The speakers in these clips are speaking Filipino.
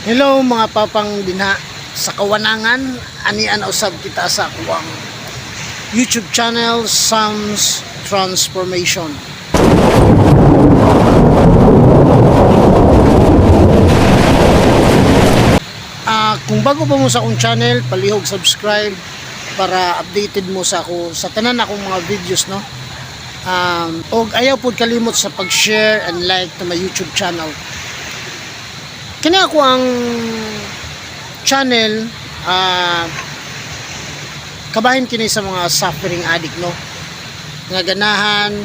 Hello mga papang dinha sa kawanangan, anian usab kita sa kuwang YouTube channel Sam's Transformation. Kung bago pa mo sa akong channel, palihog subscribe para updated mo sa ako sa tanan akong mga videos, no. Og ayaw pod kalimot sa pag-share and like to my YouTube channel. Kani ako ang channel kabahin kini sa mga suffering addict, no, nga ganahan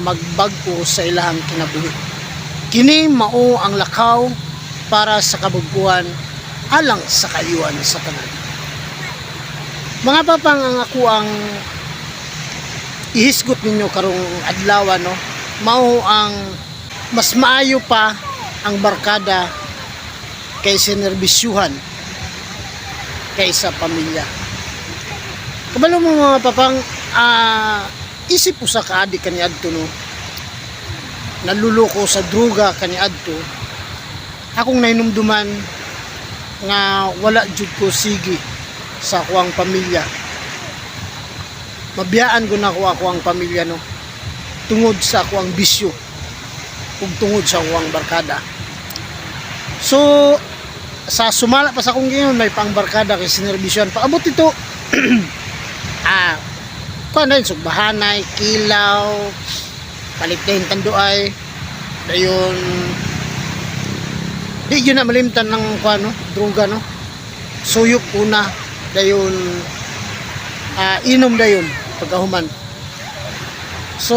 magbag-o sa ilahang kinabuhi. Kini mao ang lakaw para sa kabugbuhan alang sa kaliwan sa tanan. Mga papang, ang ako ang ihisgot ninyo karong adlaw, no, mao ang mas maayo pa ang barkada kaysa nerbisyuhan kaysa pamilya. Kabalo mo mga papang, isip usa ka adik kani adto, no, naluloko sa droga kani adto. Akong nainumduman nga wala jud ko sige sa kuang pamilya. Mabiyaan ko na ako ang pamilya, no, tungod sa kuang bisyo ug tungod sa kuang barkada. So sa sumala pa sa akong giyon, may pangbarkada kay sinerbisyon paabot ito kuan sugbahanay, kilaw, palit na tanduay, dayon di yun na malimtan ng kuan, no, droga, no, suyop una, dayon inom dayon pagkahuman. So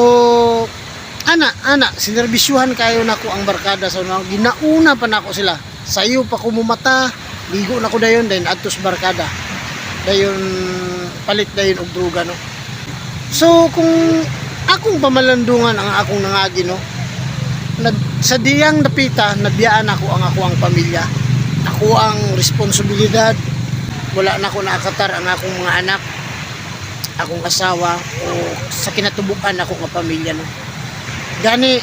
ana sinerbisyuhan kayo nako ang barkada sa una, ginauna pa nako sila, sayo pa ko mumata, ligo na ko dayon, dayon adtos barkada, dayon palit dayon og droga, no. So kung akong pamalandungan ang akong nangagi, no, sa diyang napita, nabiyaan ako ang pamilya, ako ang responsibilidad, wala na ako naakatar ang akong mga anak, akong asawa, o sa kinatubukan ako nga pamilya, no. Gani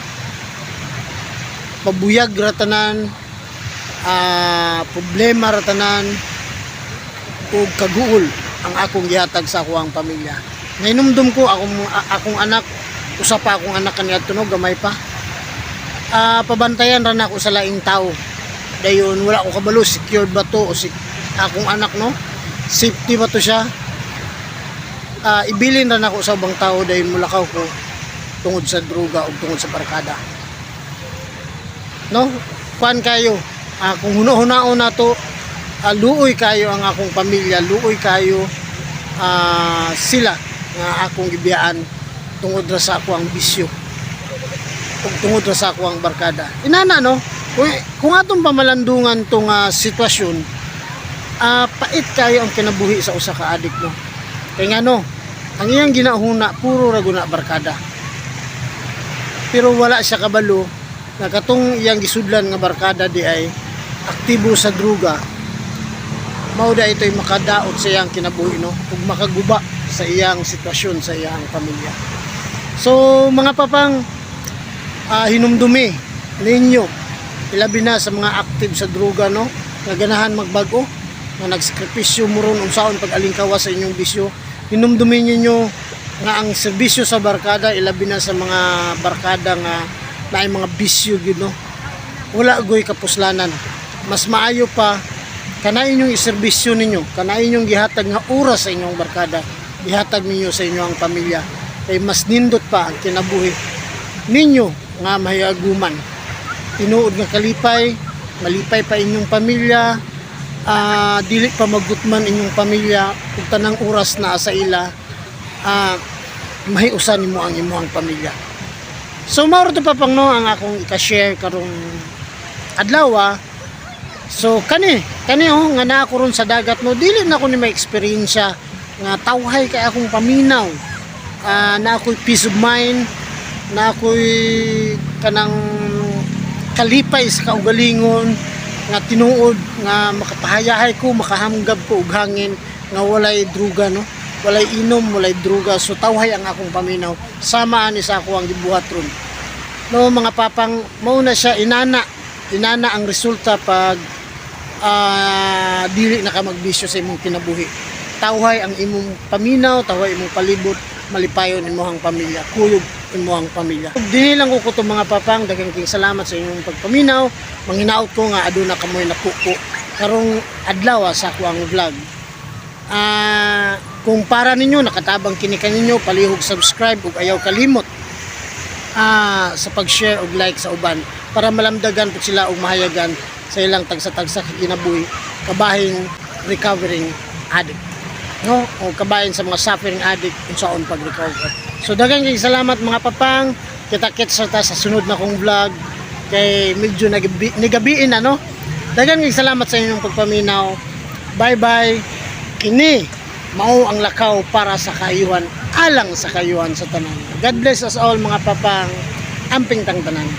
pabuyag ratanan, problema ratanan, o kaguol ang akong gihatag sa akong pamilya. Nainumdum ko akong anak, usa pa akong anak kaniadto, no, gamay pa. Pabantayan ra na ako sa laing tao, dayon wala ko kabalo secured ba to o akong anak, no, safety ba to siya. Ibilin ra na ako sa ubang tao, dayon mulakaw ko tungod sa droga o tungod sa barkada, no. Kuan kayo, kung hunahunaon na to, luoy kayo ang akong pamilya, luoy kayo sila nga akong gibiyaan tungod ra sa ako ang bisyo ug tungod ra sa ako ang barkada. Inana, no, kung atong pamalandungan tong sitwasyon, pait kayo ang kinabuhi sa usa ka adik, no. Kay nga, no, ang iyang ginahuna puro ra guna barkada, pero wala siya kabalo nga katong iyang gisudlan nga barkada di ay aktibo sa droga, mao da ito'y makadaot sa iyang kinabuhi, no, ug makaguba sa iyang sitwasyon sa iyang pamilya. So mga papang, hinumdumi ninyo, ilabi na sa mga active sa droga, no, nga ganahan magbago, nga nagsakripisyo mo ron unsaon pag-alingkawa sa inyong bisyo. Hinumdumi ninyo nga ang serbisyo sa barkada, ilabi na sa mga barkada nga naay mga bisyo gyud, no, wala goy kapuslanan. Mas maayo pa kanay inyong iserbisyo ninyo, kanay inyong gihatag nga oras sa inyong barkada, gihatag ninyo sa inyong pamilya, kay mas nindot pa ang kinabuhi ninyo nga mahiaguman. Tinuod nga kalipay, malipay pa inyong pamilya, dili pa magutman inyong pamilya, ug tanang oras na sa ila, mahiusan nimo ang imong pamilya. So mao to papang, no, ang akong ika-share karong adlaw. So kani nga na ako ron sa dagat, no, dili na ako ni may eksperyensya nga tawhay kay akong paminaw, na ako'y peace of mind, na ako'y kanang kalipay sa kaugalingon, nga tinuod nga makapahayahay ko, makahamgab ko og hangin nga walay droga, no, walay inom, walay droga. So tawhay ang akong paminaw, sama ani sa ako ang gibuhat ron, no, mga papang. Mao na siya, inana ang resulta pag dili na ka magbisyo sa imong kinabuhi. Tawhay ang imong paminaw, tawhay imong palibot, malipayon imong pamilya, kuyog imong pamilya. Dili lang ko to mga papang, daghang king salamat sa inyong pagpaminaw. Manghinaot ko nga aduna kamoy nakuko karong adlaw sa ako ang vlog. Kung para ninyo nakatabang kini kaninyo, palihog subscribe ug ayaw kalimot sa pag-share ug like sa uban para malamdagan po sila ug mahayagan sa ilang tagsa-tagsa kinabuhi kabahin recovering addict, no, o kabahin sa mga suffering addict unsaon pag-recover. So daghang kay salamat mga papang, kita-kits sa sunod na kong vlog kay medyo nagabiin ano. Daghang kay salamat sa inyong pagpaminaw. Bye bye. Kini mao ang lakaw para sa kayuhan, alang sa kayuhan sa tanan. God bless us all mga papang, amping tang tanan.